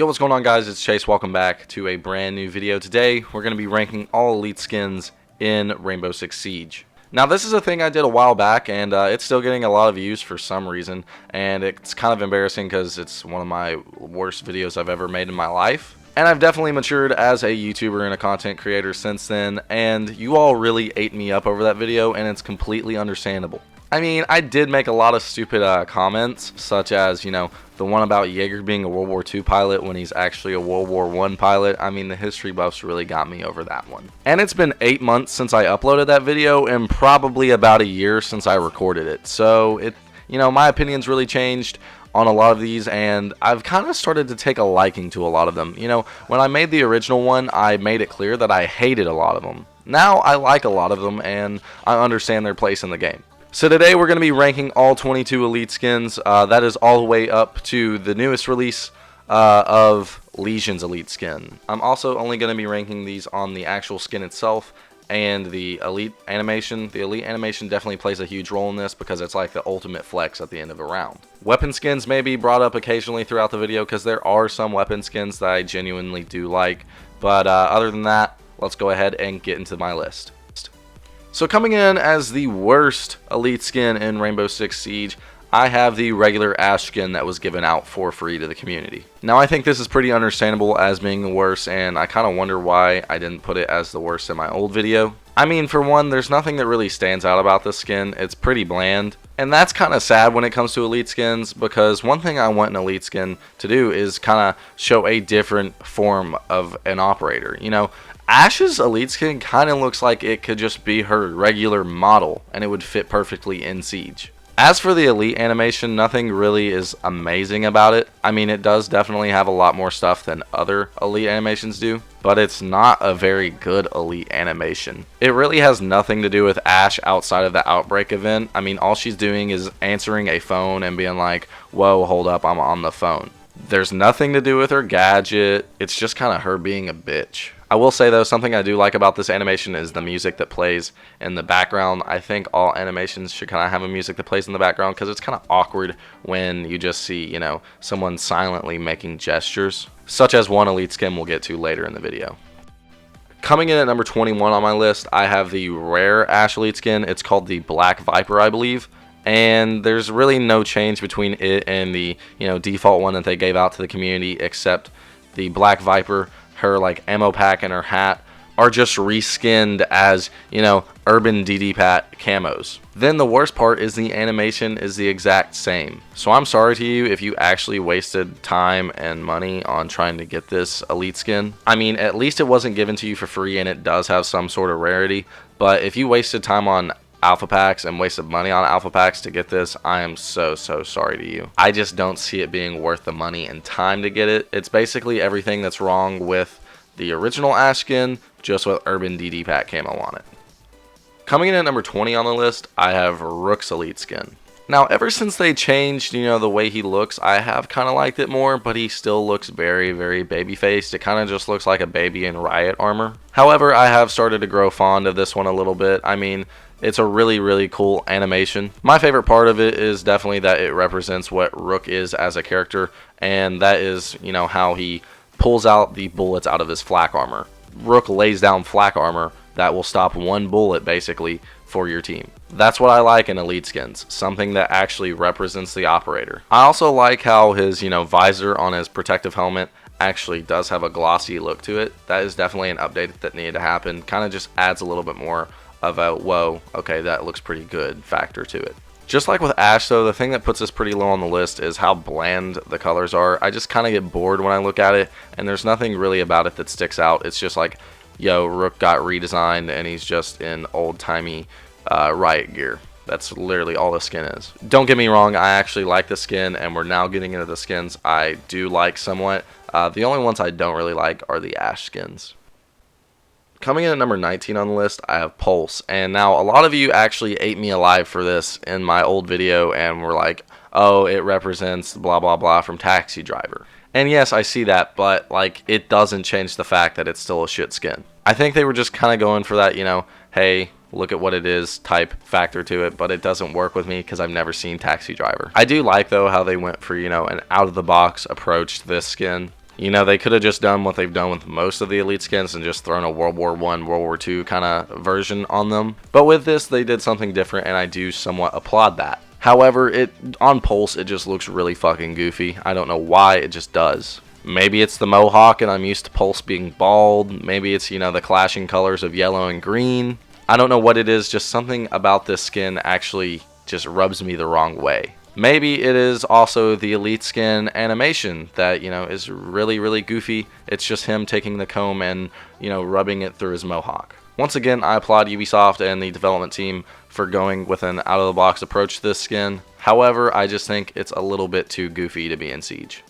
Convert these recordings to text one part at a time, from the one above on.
Yo, what's going on, guys? It's Chase. Welcome back to a brand new video. Today we're going to be ranking all elite skins in Rainbow Six Siege. Now, this is a thing I did a while back, and it's still getting a lot of views for some reason, and it's kind of embarrassing because it's one of my worst videos I've ever made in my life. And I've definitely matured as a YouTuber and a content creator since then, and you all really ate me up over that video, and it's completely understandable. I mean, I did make a lot of stupid comments, such as, you know, the one about Yeager being a World War II pilot when he's actually a World War I pilot. I mean, the history buffs really got me over that one. And it's been 8 months since I uploaded that video, and probably about a year since I recorded it. So, my opinion's really changed on a lot of these, and I've kind of started to take a liking to a lot of them. You know, when I made the original one, I made it clear that I hated a lot of them. Now, I like a lot of them, and I understand their place in the game. So today we're going to be ranking all 22 elite skins. That is all the way up to the newest release of Legion's elite skin. I'm also only going to be ranking these on the actual skin itself and the elite animation. The elite animation definitely plays a huge role in this because it's like the ultimate flex at the end of a round. Weapon skins may be brought up occasionally throughout the video because there are some weapon skins that I genuinely do like. But other than that, let's go ahead and get into my list. So coming in as the worst elite skin in Rainbow Six Siege, I have the regular Ash skin that was given out for free to the community. Now, I think this is pretty understandable as being the worst, and I kind of wonder why I didn't put it as the worst in my old video. I mean, for one, there's nothing that really stands out about this skin. It's pretty bland, and that's kind of sad when it comes to elite skins, because one thing I want an elite skin to do is kind of show a different form of an operator. You know, Ash's elite skin kind of looks like it could just be her regular model, and it would fit perfectly in Siege. As for the elite animation, nothing really is amazing about it. I mean, it does definitely have a lot more stuff than other elite animations do, but it's not a very good elite animation. It really has nothing to do with Ash outside of the Outbreak event. I mean, all she's doing is answering a phone and being like, whoa, hold up, I'm on the phone. There's nothing to do with her gadget. It's just kind of her being a bitch. I will say, though, something I do like about this animation is the music that plays in the background. I think all animations should kind of have a music that plays in the background because it's kind of awkward when you just see, you know, someone silently making gestures, such as one elite skin we'll get to later in the video. Coming in at number 21 on my list, I have the rare Ash elite skin. It's called the Black Viper, I believe. And there's really no change between it and the, default one that they gave out to the community, except the Black Viper, her like ammo pack and her hat are just reskinned as, urban DD Pat camos. Then the worst part is the animation is the exact same. So I'm sorry to you if you actually wasted time and money on trying to get this elite skin. I mean, at least it wasn't given to you for free and it does have some sort of rarity. But if you wasted time on alpha packs and wasted money on alpha packs to get this, I am so sorry to you. I just don't see it being worth the money and time to get it. It's basically everything that's wrong with the original Ash skin, just with urban DD Pat camo on it. Coming in at number 20 on the list, I have Rook's elite skin. Now, ever since they changed, the way he looks, I have kind of liked it more, but he still looks very baby-faced. It kind of just looks like a baby in riot armor. However, I have started to grow fond of this one a little bit. I mean, it's a really cool animation. My favorite part of it is definitely that it represents what Rook is as a character, and that is, how he pulls out the bullets out of his flak armor. Rook lays down flak armor that will stop one bullet, basically, for your team. That's what I like in elite skins, something that actually represents the operator. I also like how his, visor on his protective helmet actually does have a glossy look to it. That is definitely an update that needed to happen. Kind of just adds a little bit more of a, whoa, okay, that looks pretty good factor to it. Just like with Ash, though, the thing that puts this pretty low on the list is how bland the colors are. I just kind of get bored when I look at it, and there's nothing really about it that sticks out. It's just like, yo, Rook got redesigned, and he's just in old-timey riot gear. That's literally all the skin is. Don't get me wrong, I actually like the skin, and we're now getting into the skins I do like somewhat. The only ones I don't really like are the Ash skins. Coming in at number 19 on the list, I have Pulse. And now a lot of you actually ate me alive for this in my old video and were like, oh, it represents blah blah blah from Taxi Driver. And yes, I see that, but like it doesn't change the fact that it's still a shit skin. I think they were just kind of going for that, hey, look at what it is type factor to it, but it doesn't work with me because I've never seen Taxi Driver. I do like, though, how they went for, an out-of-the-box approach to this skin. You know, they could have just done what they've done with most of the elite skins and just thrown a World War I, World War II kind of version on them. But with this, they did something different, and I do somewhat applaud that. However, on Pulse, it just looks really fucking goofy. I don't know why, it just does. Maybe it's the mohawk and I'm used to Pulse being bald. Maybe it's, you know, the clashing colors of yellow and green. I don't know what it is, just something about this skin actually just rubs me the wrong way. Maybe it is also the elite skin animation that, you know, is really, really goofy. It's just him taking the comb and, you know, rubbing it through his mohawk. Once again, I applaud Ubisoft and the development team for going with an out-of-the-box approach to this skin. However, I just think it's a little bit too goofy to be in Siege.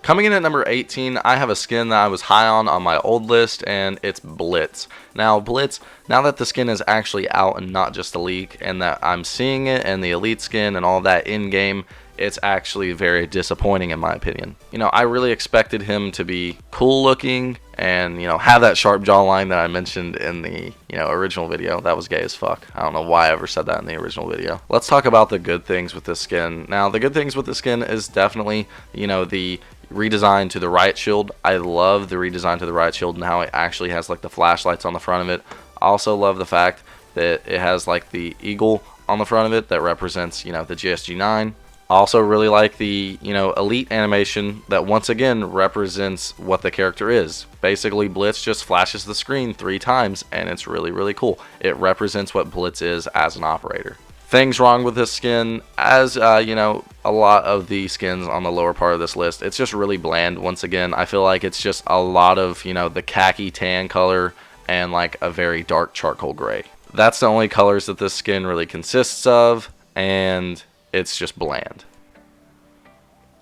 Coming in at number 18, I have a skin that I was high on my old list, and it's Blitz. Now, Blitz, now that the skin is actually out and not just a leak, and that I'm seeing it and the elite skin and all that in-game, it's actually very disappointing in my opinion. You know, I really expected him to be cool looking and, you know, have that sharp jawline that I mentioned in the, you know, original video. That was gay as fuck. I don't know why I ever said that in the original video. Let's talk about the good things with this skin. Now, the good things with the skin is definitely, you know, the redesign to the riot shield. I love the redesign to the riot shield and how it actually has like the flashlights on the front of it. I also love the fact that it has like the eagle on the front of it that represents, you know, the GSG-9. I also really like the, you know, elite animation that once again represents what the character is. Basically, Blitz just flashes the screen 3 times and it's really, really cool. It represents what Blitz is as an operator. Things wrong with this skin, as you know, a lot of the skins on the lower part of this list, it's just really bland. Once again, I feel like it's just a lot of, you know, the khaki tan color and like a very dark charcoal gray. That's the only colors that this skin really consists of, and it's just bland.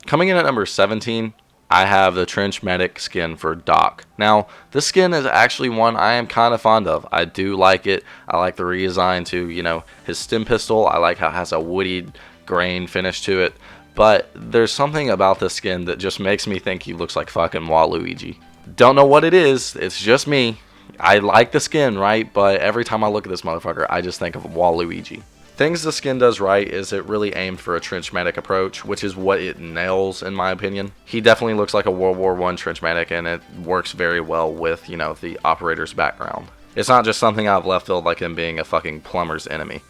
Coming in at number 17, I have the Trench Medic skin for Doc. Now, this skin is actually one I am kind of fond of. I do like it. I like the redesign to, you know, his stim pistol. I like how it has a woody grain finish to it. But there's something about this skin that just makes me think he looks like fucking Waluigi. Don't know what it is. It's just me. I like the skin, right? But every time I look at this motherfucker, I just think of Waluigi. Things the skin does right is it really aimed for a trench medic approach, which is what it nails in my opinion. He definitely looks like a World War I trench medic, and it works very well with, you know, the operator's background. It's not just something out of left field like him being a fucking plumber's enemy.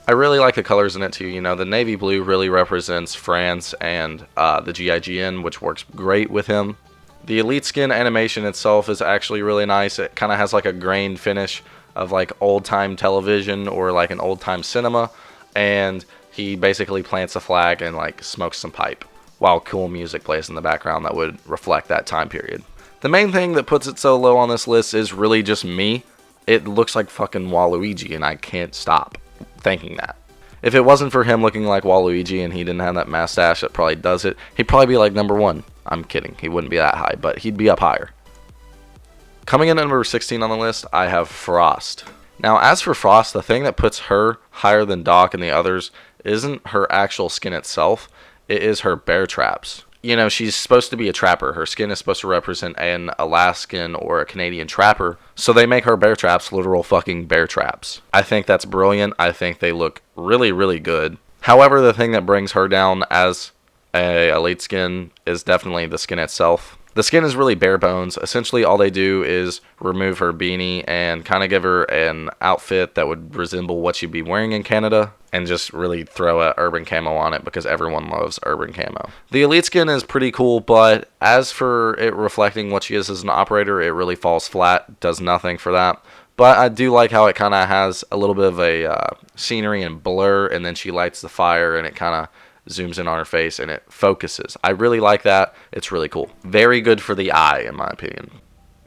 I really like the colors in it too. You know, the navy blue really represents France and the GIGN, which works great with him. The elite skin animation itself is actually really nice. It kind of has like a grained finish of like old time television or like an old time cinema, and he basically plants a flag and like smokes some pipe while cool music plays in the background that would reflect that time period. The main thing that puts it so low on this list is really just me. It looks like fucking Waluigi and I can't stop thinking that. If it wasn't for him looking like Waluigi and he didn't have that mustache that probably does it, he'd probably be like number 1. I'm kidding, he wouldn't be that high, but he'd be up higher. Coming in at number 16 on the list, I have Frost. Now, as for Frost, the thing that puts her higher than Doc and the others isn't her actual skin itself, it is her bear traps. You know, she's supposed to be a trapper. Her skin is supposed to represent an Alaskan or a Canadian trapper, so they make her bear traps literal fucking bear traps. I think that's brilliant. I think they look really, really good. However, the thing that brings her down as a elite skin is definitely the skin itself. The skin is really bare bones. Essentially, all they do is remove her beanie and kind of give her an outfit that would resemble what she'd be wearing in Canada, and just really throw a urban camo on it because everyone loves urban camo. The elite skin is pretty cool, but as for it reflecting what she is as an operator, it really falls flat, does nothing for that. But I do like how it kind of has a little bit of a scenery and blur, and then she lights the fire and it kind of zooms in on her face and it focuses. I really like that. It's really cool. Very good for the eye, in my opinion.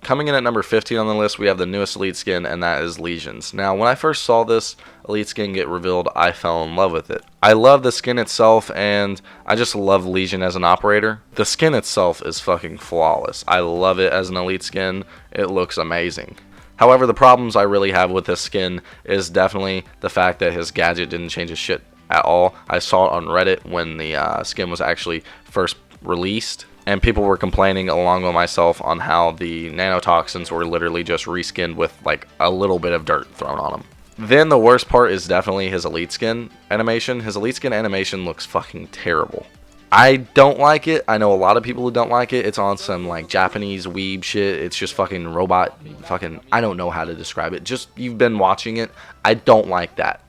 Coming in at number 15 on the list, we have the newest elite skin, and that is Lesion's. Now, when I first saw this elite skin get revealed, I fell in love with it. I love the skin itself, and I just love Lesion as an operator. The skin itself is fucking flawless. I love it as an elite skin. It looks amazing. However, the problems I really have with this skin is definitely the fact that his gadget didn't change his shit at all. I saw it on Reddit when the skin was actually first released, and people were complaining along with myself on how the nanotoxins were literally just reskinned with like a little bit of dirt thrown on them. Then the worst part is definitely his elite skin animation. His elite skin animation looks fucking terrible. I don't like it. I know a lot of people who don't like it. It's on some like Japanese weeb shit. It's just fucking robot fucking, I don't know how to describe it. Just, you've been watching it. I don't like that.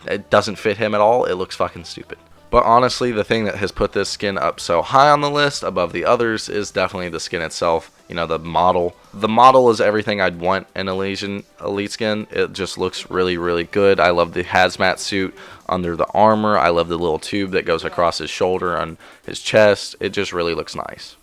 It doesn't fit him at all. It looks fucking stupid. But honestly, the thing that has put this skin up so high on the list above the others is definitely the skin itself. You know, the model. The model is everything I'd want in a Lesion Elite skin. It just looks really, really good. I love the hazmat suit under the armor. I love the little tube that goes across his shoulder and his chest. It just really looks nice.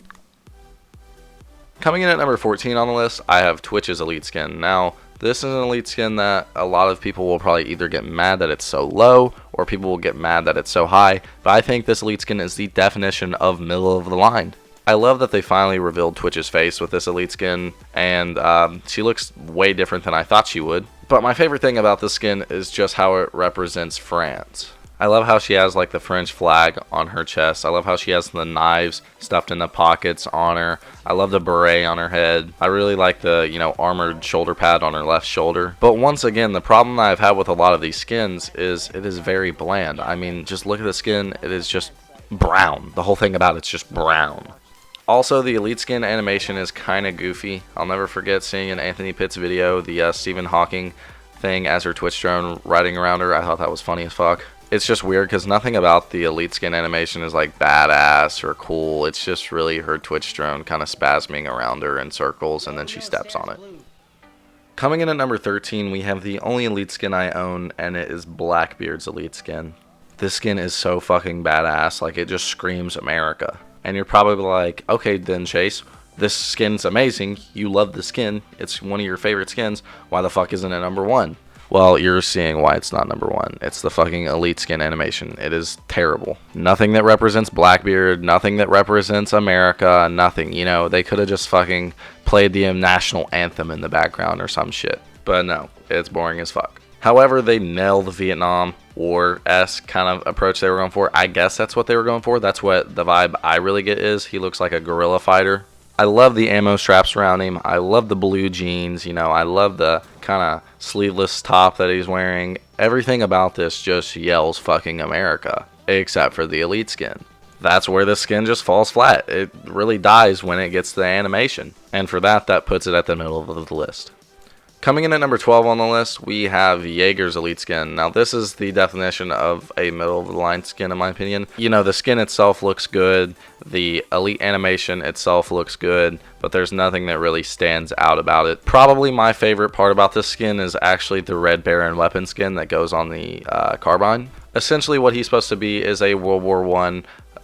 Coming in at number 14 on the list, I have Twitch's Elite skin. Now, this is an Elite skin that a lot of people will probably either get mad that it's so low, or people will get mad that it's so high, but I think this Elite skin is the definition of middle of the line. I love that they finally revealed Twitch's face with this Elite skin, and she looks way different than I thought she would. But my favorite thing about this skin is just how it represents France. I love how she has like the French flag on her chest. I love how she has the knives stuffed in the pockets on her. I love the beret on her head. I really like the, you know, armored shoulder pad on her left shoulder. But once again, the problem I've had with a lot of these skins is it is very bland. I mean, just look at the skin. It is just brown. The whole thing about it's just brown. Also, the Elite skin animation is kind of goofy. I'll never forget seeing in Anthony Pitt's video the Stephen Hawking thing as her Twitch drone riding around her. I thought that was funny as fuck. It's just weird because nothing about the Elite skin animation is like badass or cool. It's just really her Twitch drone kind of spasming around her in circles and then she steps on it. Coming in at number 13, we have the only Elite skin I own, and it is Blackbeard's Elite skin. This skin is so fucking badass. Like, it just screams America. And you're probably like, okay then Chase, this skin's amazing. You love the skin. It's one of your favorite skins. Why the fuck isn't it number 1? Well, you're seeing why it's not number 1. It's the fucking Elite skin animation. It is terrible. Nothing that represents Blackbeard, nothing that represents America, nothing. You know, they could have just fucking played the national anthem in the background or some shit. But no, it's boring as fuck. However, they nailed the Vietnam War-esque kind of approach they were going for. I guess that's what they were going for. That's what the vibe I really get is. He looks like a guerrilla fighter. I love the ammo straps around him. I love the blue jeans. You know, I love the kind of sleeveless top that he's wearing. Everything about this just yells fucking America, except for the Elite skin. That's where the skin just falls flat. It really dies when it gets to the animation. And for that, that puts it at the middle of the list. Coming in at number 12 on the list, we have Yeager's Elite skin. Now, this is the definition of a middle-of-the-line skin, in my opinion. You know, the skin itself looks good. The Elite animation itself looks good. But there's nothing that really stands out about it. Probably my favorite part about this skin is actually the Red Baron weapon skin that goes on the carbine. Essentially, what he's supposed to be is a World War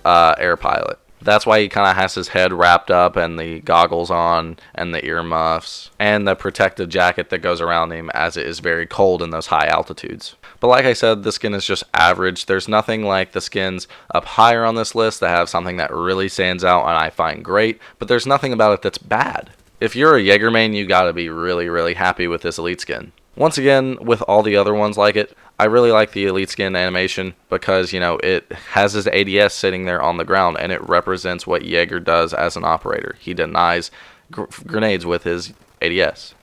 I air pilot. That's why he kind of has his head wrapped up and the goggles on and the earmuffs and the protective jacket that goes around him as it is very cold in those high altitudes. But like I said, the skin is just average. There's nothing like the skins up higher on this list that have something that really stands out and I find great, but there's nothing about it that's bad. If you're a Yeager main, you gotta be really, really happy with this Elite skin. Once again, with all the other ones like it, I really like the Elite skin animation because, you know, it has his ADS sitting there on the ground and it represents what Yeager does as an operator. He denies grenades with his ADS.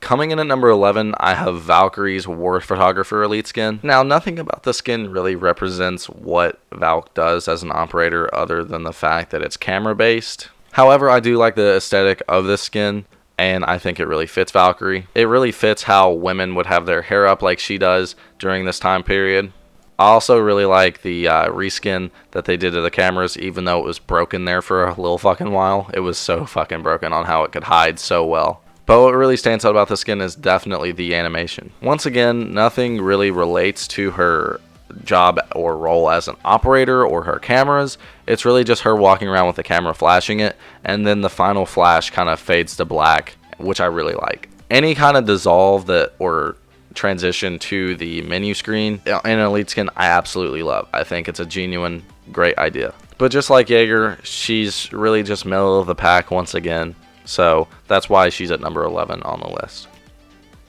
Coming in at number 11, I have Valkyrie's War Photographer Elite skin. Now, nothing about the skin really represents what Valk does as an operator other than the fact that it's camera based. However, I do like the aesthetic of this skin. And I think it really fits Valkyrie. It really fits how women would have their hair up like she does during this time period. I also really like the reskin that they did to the cameras, even though it was broken there for a little fucking while. It was so fucking broken on how it could hide so well. But what really stands out about the skin is definitely the animation. Once again, nothing really relates to her job or role as an operator or her cameras. It's really just her walking around with the camera flashing it, and then the final flash kind of fades to black, which I really like. Any kind of dissolve that or transition to the menu screen in an Elite skin I absolutely love. I think it's a genuine great idea. But just like Yeager, she's really just middle of the pack once again, so that's why she's at number 11 on the list.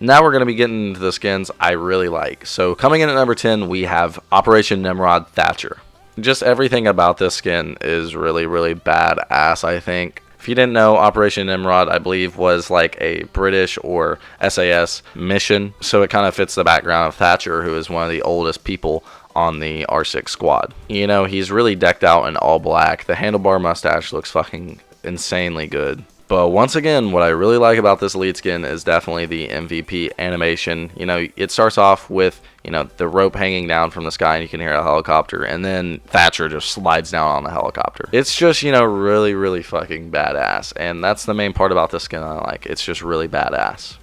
Now we're going to be getting into the skins I really like. So coming in at number 10, we have Operation Nimrod Thatcher. Just everything about this skin is really, really badass, I think. If you didn't know, Operation Nimrod, I believe, was like a British or SAS mission. So it kind of fits the background of Thatcher, who is one of the oldest people on the R6 squad. You know, he's really decked out in all black. The handlebar mustache looks fucking insanely good. But once again, what I really like about this elite skin is definitely the MVP animation. You know, it starts off with, you know, the rope hanging down from the sky and you can hear a helicopter, and then Thatcher just slides down on the helicopter. It's just, you know, really, really fucking badass, and that's the main part about this skin I like. It's just really badass.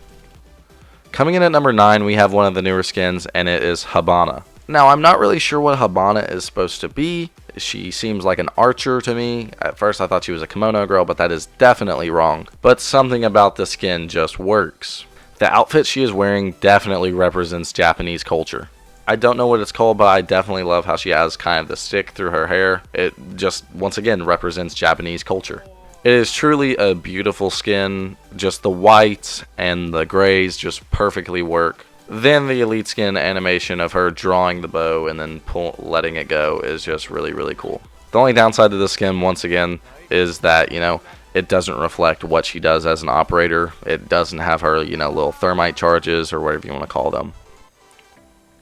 Coming in at number 9, we have one of the newer skins, and it is Habana. Now, I'm not really sure what Habana is supposed to be. She seems like an archer to me. At first, I thought she was a kimono girl, but that is definitely wrong. But something about the skin just works. The outfit she is wearing definitely represents Japanese culture. I don't know what it's called, but I definitely love how she has kind of the stick through her hair. It just, once again, represents Japanese culture. It is truly a beautiful skin. Just the whites and the grays just perfectly work. Then the elite skin animation of her drawing the bow and then letting it go is just really, really cool. The only downside to the skin, once again, is that, you know, it doesn't reflect what she does as an operator. It doesn't have her, you know, little thermite charges or whatever you want to call them.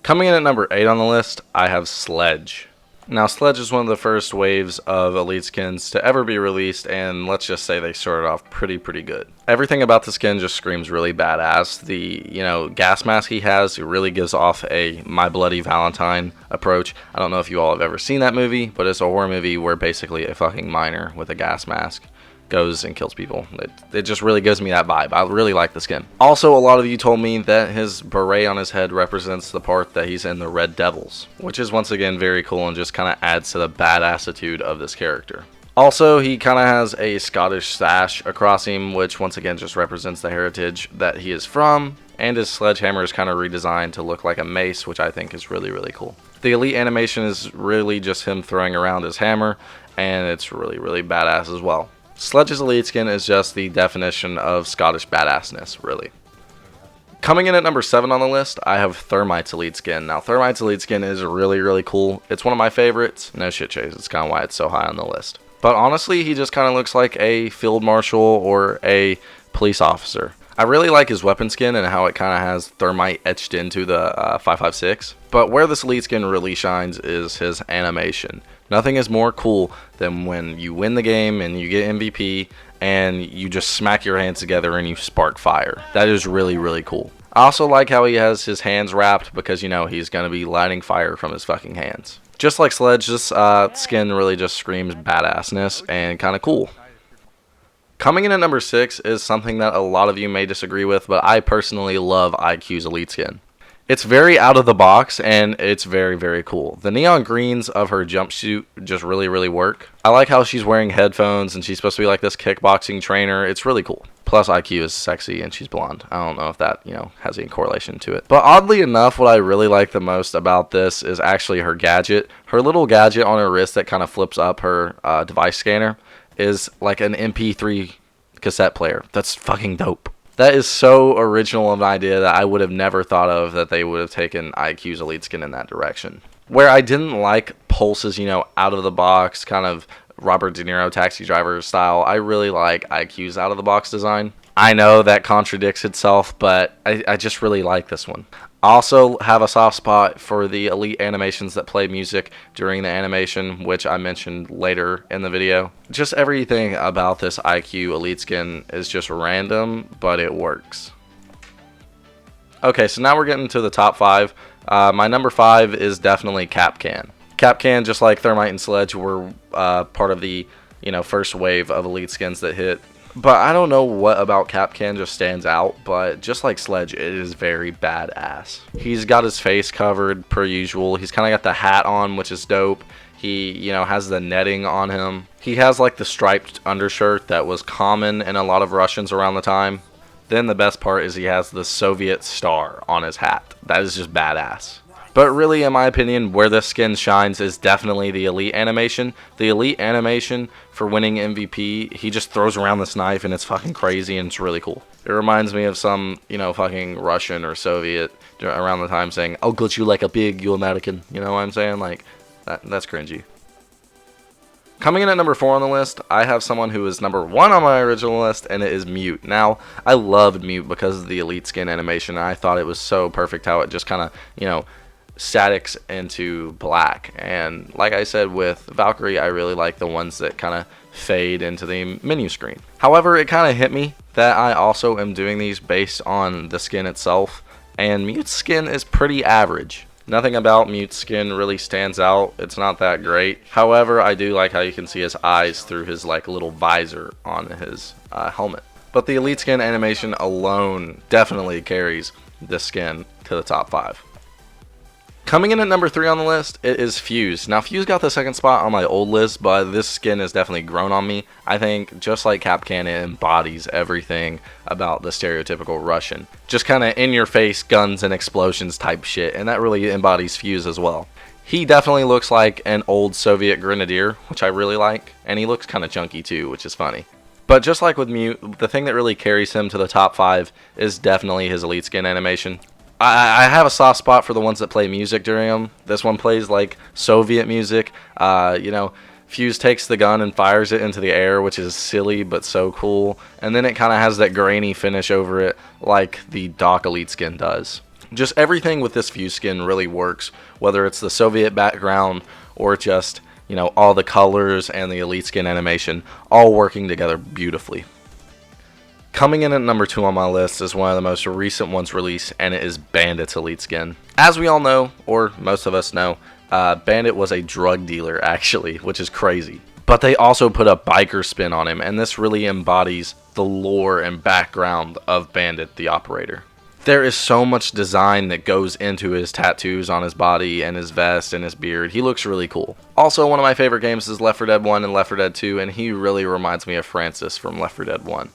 Coming in at number 8 on the list, I have Sledge. Now, Sledge is one of the first waves of elite skins to ever be released, and let's just say they started off pretty good. Everything about the skin just screams really badass. The, you know, gas mask he has, it really gives off a My Bloody Valentine approach. I don't know if you all have ever seen that movie, but it's a horror movie where basically a fucking miner with a gas mask goes and kills people. It just really gives me that vibe. I really like the skin. Also, a lot of you told me that his beret on his head represents the part that he's in the Red Devils, which is once again very cool and just kind of adds to the badassitude of this character. Also, he kind of has a Scottish sash across him, which once again just represents the heritage that he is from, and his sledgehammer is kind of redesigned to look like a mace, which I think is really cool. The elite animation is really just him throwing around his hammer, and it's really badass as well. Sledge's elite skin is just the definition of Scottish badassness, really. Coming in at number 7 on the list, I have Thermite's elite skin. Now, Thermite's elite skin is really cool. It's one of my favorites. No shit, Chase. It's kind of why it's so high on the list. But honestly, he just kind of looks like a field marshal or a police officer. I really like his weapon skin and how it kind of has thermite etched into the 5.56. But where this elite skin really shines is his animation. Nothing is more cool than when you win the game and you get MVP and you just smack your hands together and you spark fire. That is really cool. I also like how he has his hands wrapped because, you know, he's going to be lighting fire from his fucking hands. Just like Sledge, this skin really just screams badassness and kind of cool. Coming in at number 6 is something that a lot of you may disagree with, but I personally love IQ's elite skin. It's very out of the box, and it's very cool. The neon greens of her jumpsuit just really work. I like how she's wearing headphones, and she's supposed to be like this kickboxing trainer. It's really cool. Plus, IQ is sexy, and she's blonde. I don't know if that, you know, has any correlation to it. But oddly enough, what I really like the most about this is actually her gadget. Her little gadget on her wrist that kind of flips up her device scanner is like an MP3 cassette player. That's fucking dope. That is so original of an idea that I would have never thought of, that they would have taken IQ's elite skin in that direction. Where I didn't like Pulse's, you know, out of the box, kind of Robert De Niro Taxi Driver style, I really like IQ's out of the box design. I know that contradicts itself, but I just really like this one. I also have a soft spot for the elite animations that play music during the animation, which I mentioned later in the video. Just everything about this IQ elite skin is just random, but it works. Okay, so now we're getting to the top 5. My number 5 is definitely Capcan. Capcan, just like Thermite and Sledge, were part of the, you know, first wave of elite skins that hit. But I don't know what about Capcan just stands out, but just like Sledge, it is very badass. He's got his face covered per usual. He's kind of got the hat on, which is dope. He, you know, has the netting on him. He has like the striped undershirt that was common in a lot of Russians around the time. Then the best part is he has the Soviet star on his hat. That is just badass. But really, in my opinion, where this skin shines is definitely the elite animation. The elite animation for winning MVP, he just throws around this knife and it's fucking crazy and it's really cool. It reminds me of some, you know, fucking Russian or Soviet around the time saying, "I'll gut you like a pig, you American." You know what I'm saying? Like, that's cringy. Coming in at number 4 on the list, I have someone who is number 1 on my original list, and it is Mute. Now, I loved Mute because of the elite skin animation. I thought it was so perfect how it just kind of, you know, statics into black. And like I said with Valkyrie, I really like the ones that kind of fade into the menu screen. However, it kind of hit me that I also am doing these based on the skin itself, and Mute's skin is pretty average. Nothing about Mute's skin really stands out. It's not that great. However, I do like how you can see his eyes through his like little visor on his helmet. But the elite skin animation alone definitely carries this skin to the top 5. Coming in at number 3 on the list, it is Fuse. Now, Fuse got the second spot on my old list, but this skin has definitely grown on me. I think, just like Capcan, it embodies everything about the stereotypical Russian. Just kind of in-your-face guns and explosions type shit, and that really embodies Fuse as well. He definitely looks like an old Soviet grenadier, which I really like, and he looks kind of chunky too, which is funny. But just like with Mute, the thing that really carries him to the top 5 is definitely his elite skin animation. I have a soft spot for the ones that play music during them. This one plays like Soviet music. You know, Fuse takes the gun and fires it into the air, which is silly but so cool. And then it kind of has that grainy finish over it like the Doc Elite skin does. Just everything with this Fuse skin really works, whether it's the Soviet background or just, you know, all the colors and the elite skin animation all working together beautifully. Coming in at number 2 on my list is one of the most recent ones released, and it is Bandit's elite skin. As we all know, or most of us know, Bandit was a drug dealer actually, which is crazy. But they also put a biker spin on him, and this really embodies the lore and background of Bandit the Operator. There is so much design that goes into his tattoos on his body and his vest and his beard. He looks really cool. Also, one of my favorite games is Left 4 Dead 1 and Left 4 Dead 2, and he really reminds me of Francis from Left 4 Dead 1.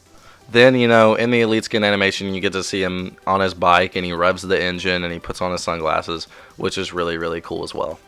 Then, you know, in the elite skin animation, you get to see him on his bike, and he revs the engine, and he puts on his sunglasses, which is really, really cool as well.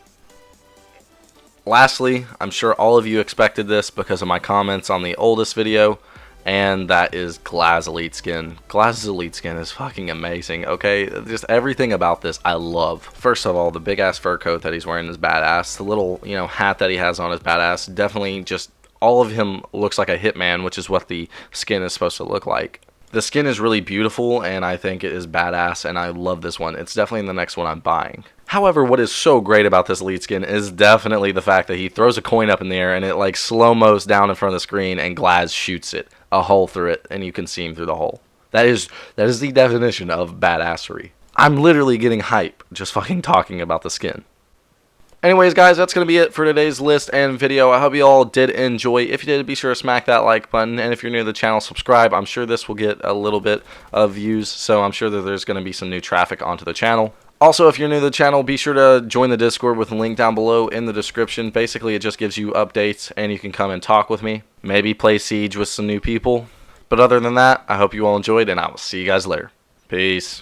Lastly, I'm sure all of you expected this because of my comments on the oldest video, and that is Glaz elite skin. Glaz's elite skin is fucking amazing, okay? Just everything about this I love. First of all, the big ass fur coat that he's wearing is badass. The little, you know, hat that he has on is badass. Definitely just all of him looks like a hitman, which is what the skin is supposed to look like. The skin is really beautiful, and I think it is badass, and I love this one. It's definitely the next one I'm buying. However, what is so great about this elite skin is definitely the fact that he throws a coin up in the air, and it like slow-mos down in front of the screen, and Glaz shoots it, a hole through it, and you can see him through the hole. That is the definition of badassery. I'm literally getting hype just fucking talking about the skin. Anyways, guys, that's going to be it for today's list and video. I hope you all did enjoy. If you did, be sure to smack that like button. And if you're new to the channel, subscribe. I'm sure this will get a little bit of views, so I'm sure that there's going to be some new traffic onto the channel. Also, if you're new to the channel, be sure to join the Discord with a link down below in the description. Basically, it just gives you updates, and you can come and talk with me. Maybe play Siege with some new people. But other than that, I hope you all enjoyed, and I will see you guys later. Peace.